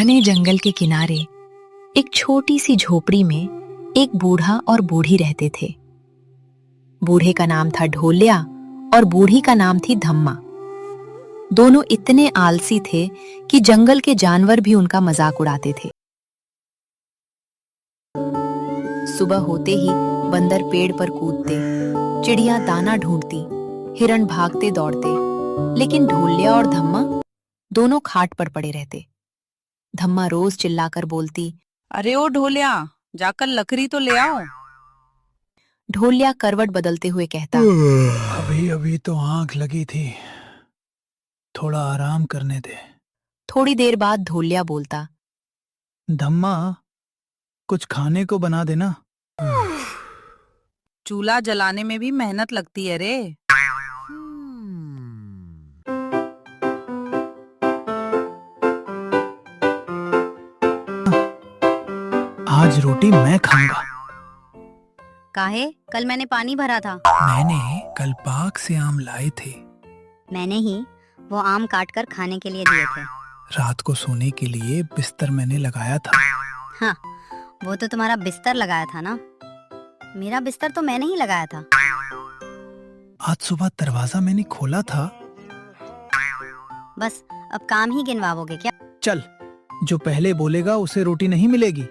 घने जंगल के किनारे एक छोटी सी झोपड़ी में एक बूढ़ा और बूढ़ी रहते थे। बूढ़े का नाम था ढोलिया और बूढ़ी का नाम थी धम्मा। दोनों इतने आलसी थे कि जंगल के जानवर भी उनका मजाक उड़ाते थे। सुबह होते ही बंदर पेड़ पर कूदते, चिड़िया दाना ढूंढती, हिरण भागते दौड़ते, लेकिन ढोलिया और धम्मा दोनों खाट पर पड़े रहते। धम्मा रोज चिल्लाकर बोलती, अरे ओ ढोलिया, जाकर लकड़ी तो ले आओ। ढोलिया करवट बदलते हुए कहता, अभी अभी तो आंख लगी थी, थोड़ा आराम करने दे। थोड़ी देर बाद ढोलिया बोलता, धम्मा, कुछ खाने को बना देना। चूल्हा जलाने में भी मेहनत लगती है रे। आज रोटी मैं खाऊंगा। काहे? कल मैंने पानी भरा था। मैंने कल बाग से आम लाए थे। मैंने ही वो आम काट कर खाने के लिए दिए थे। रात को सोने के लिए बिस्तर मैंने लगाया था। हाँ, वो तो तुम्हारा बिस्तर लगाया था ना। मेरा बिस्तर तो मैंने ही लगाया था। आज सुबह दरवाजा मैंने खोला था। बस अब काम ही गिनवाओगे क्या? चल, जो पहले बोलेगा उसे रोटी नहीं मिलेगी।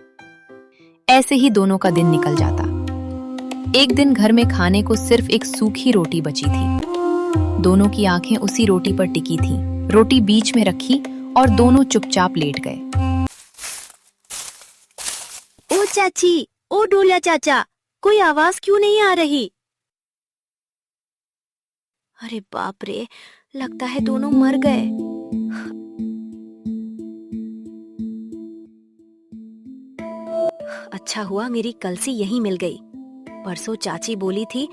ऐसे ही दोनों का दिन निकल जाता। एक दिन घर में खाने को सिर्फ एक सूखी रोटी बची थी। दोनों की आंखें उसी रोटी पर टिकी थीं। रोटी बीच में रखी और दोनों चुपचाप लेट गए। ओ चाची, ओ ढोलिया चाचा, कोई आवाज क्यों नहीं आ रही? अरे बाप रे, लगता है दोनों मर गए। अच्छा हुआ मेरी कलसी यहीं मिल गई। परसों चाची बोली थी,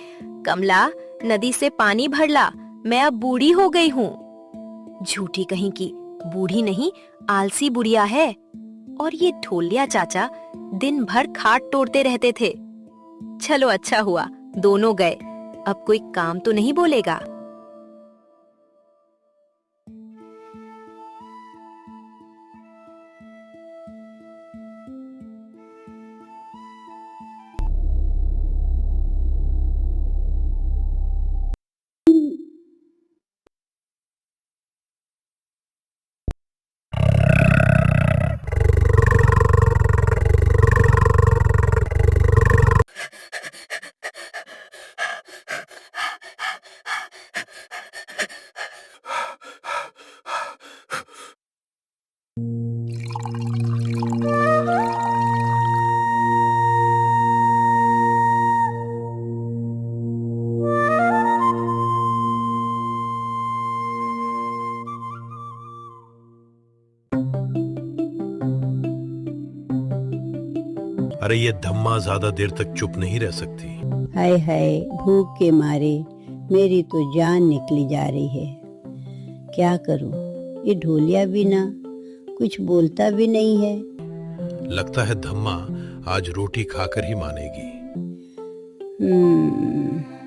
कमला नदी से पानी भर ला, मैं अब बूढ़ी हो गई हूँ। झूठी कहीं की, बूढ़ी नहीं आलसी बुढ़िया है। और ये ढोलिया चाचा दिन भर खाट तोड़ते रहते थे। चलो अच्छा हुआ दोनों गए, अब कोई काम तो नहीं बोलेगा। अरे ये धम्मा ज्यादा देर तक चुप नहीं रह सकती। हाय हाय, भूख के मारे मेरी तो जान निकली जा रही है। क्या करूं? ये ढोलिया भी ना कुछ बोलता भी नहीं है। लगता है धम्मा आज रोटी खाकर ही मानेगी।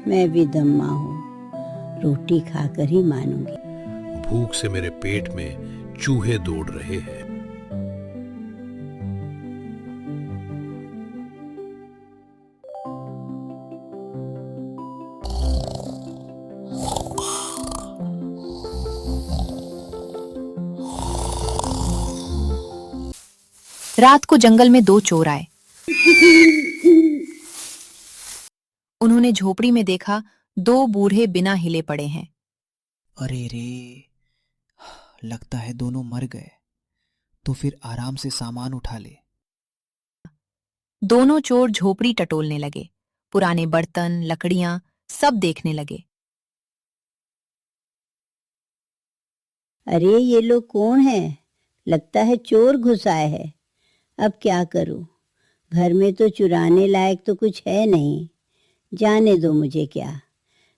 मैं भी धम्मा हूँ, रोटी खाकर ही मानूंगी। भूख से मेरे पेट में चूहे दौड़ रहे हैं। रात को जंगल में दो चोर आए। उन्होंने झोपड़ी में देखा दो बूढ़े बिना हिले पड़े हैं। अरे रे, लगता है दोनों मर गए। तो फिर आराम से सामान उठा ले। दोनों चोर झोपड़ी टटोलने लगे, पुराने बर्तन, लकड़ियां सब देखने लगे। अरे ये लोग कौन है? लगता है चोर घुस आए हैं। अब क्या करूं? घर में तो चुराने लायक तो कुछ है नहीं। जाने दो मुझे, क्या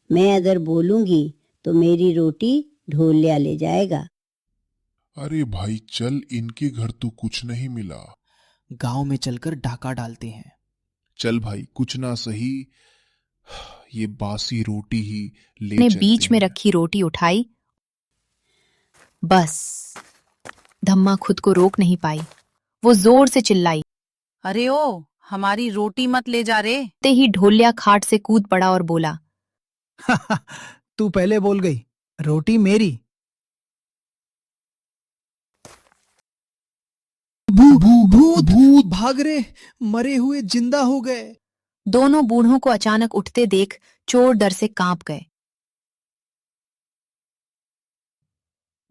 मैं अगर बोलूंगी तो मेरी रोटी ढोलिया ले जाएगा। अरे भाई चल, इनके घर तो कुछ नहीं मिला। गांव में चलकर डाका डालते हैं। चल भाई, कुछ ना सही ये बासी रोटी ही ले ने चलते बीच में हैं। रखी रोटी उठाई। बस धम्मा खुद को रोक नहीं पाई। वो जोर से चिल्लाई। अरे ओ, हमारी रोटी मत ले जा रे। ते ही ढोलिया खाट से कूद पड़ा और बोला, तू पहले बोल गई, रोटी मेरी। भूत भाग रे, मरे हुए जिंदा हो गए। दोनों बूढ़ों को अचानक उठते देख चोर डर से कांप गए।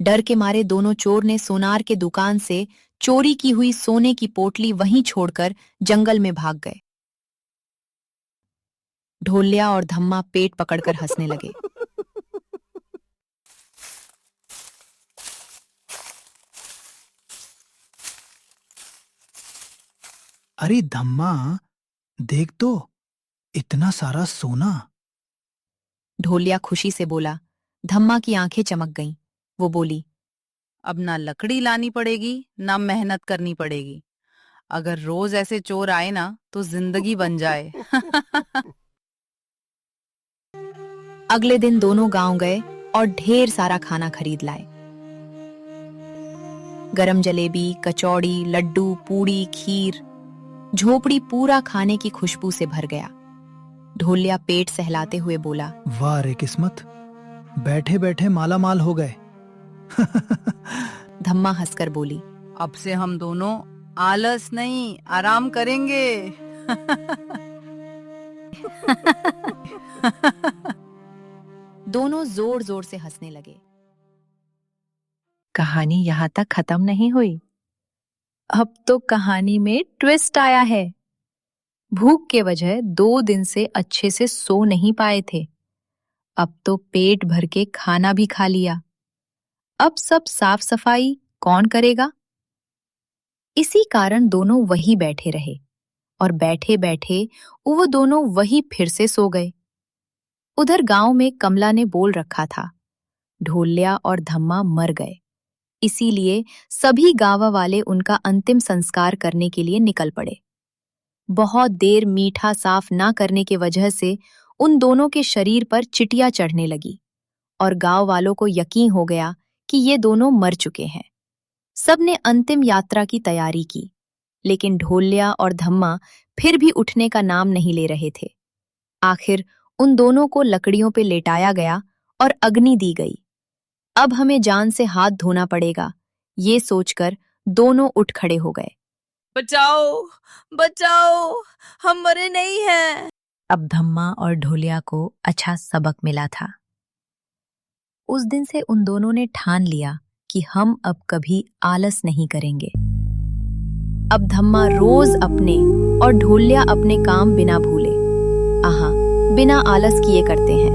डर के मारे दोनों चोर ने सोनार के दुकान से चोरी की हुई सोने की पोटली वहीं छोड़कर जंगल में भाग गए। ढोलिया और धम्मा पेट पकड़कर हंसने लगे। अरे धम्मा, देख तो, इतना सारा सोना। ढोलिया खुशी से बोला। धम्मा की आंखें चमक गईं। वो बोली, अब ना लकड़ी लानी पड़ेगी ना मेहनत करनी पड़ेगी। अगर रोज ऐसे चोर आए ना तो जिंदगी बन जाए। अगले दिन दोनों गांव गए और ढेर सारा खाना खरीद लाए। गरम जलेबी, कचौड़ी, लड्डू, पूड़ी, खीर। झोपड़ी पूरा खाने की खुशबू से भर गया। ढोलिया पेट सहलाते हुए बोला, वाह रे किस्मत, बैठे बैठे माला माल हो गए। धम्मा हंसकर बोली, अब से हम दोनों आलस नहीं आराम करेंगे। दोनों जोर जोर से हंसने लगे। कहानी यहाँ तक खत्म नहीं हुई। अब तो कहानी में ट्विस्ट आया है। भूख के वजह 2 दिन से अच्छे से सो नहीं पाए थे। अब तो पेट भर के खाना भी खा लिया। अब सब साफ सफाई कौन करेगा? इसी कारण दोनों वहीं बैठे रहे और बैठे बैठे वो दोनों वहीं फिर से सो गए। उधर गांव में कमला ने बोल रखा था, ढोलिया और धम्मा मर गए। इसीलिए सभी गांव वाले उनका अंतिम संस्कार करने के लिए निकल पड़े। बहुत देर मीठा साफ ना करने के वजह से उन दोनों के शरीर पर चिटिया चढ़ने लगी और गांव वालों को यकीन हो गया कि ये दोनों मर चुके हैं। सबने अंतिम यात्रा की तैयारी की, लेकिन ढोलिया और धम्मा फिर भी उठने का नाम नहीं ले रहे थे। आखिर उन दोनों को लकड़ियों पे लेटाया गया और अग्नि दी गई। अब हमें जान से हाथ धोना पड़ेगा, ये सोचकर दोनों उठ खड़े हो गए। बचाओ, बचाओ, हम मरे नहीं हैं। अब धम्मा और ढोलिया को अच्छा सबक मिला था। उस दिन से उन दोनों ने ठान लिया कि हम अब कभी आलस नहीं करेंगे। अब धम्मा रोज अपने और ढोलिया अपने काम बिना भूले, बिना आलस किए करते हैं।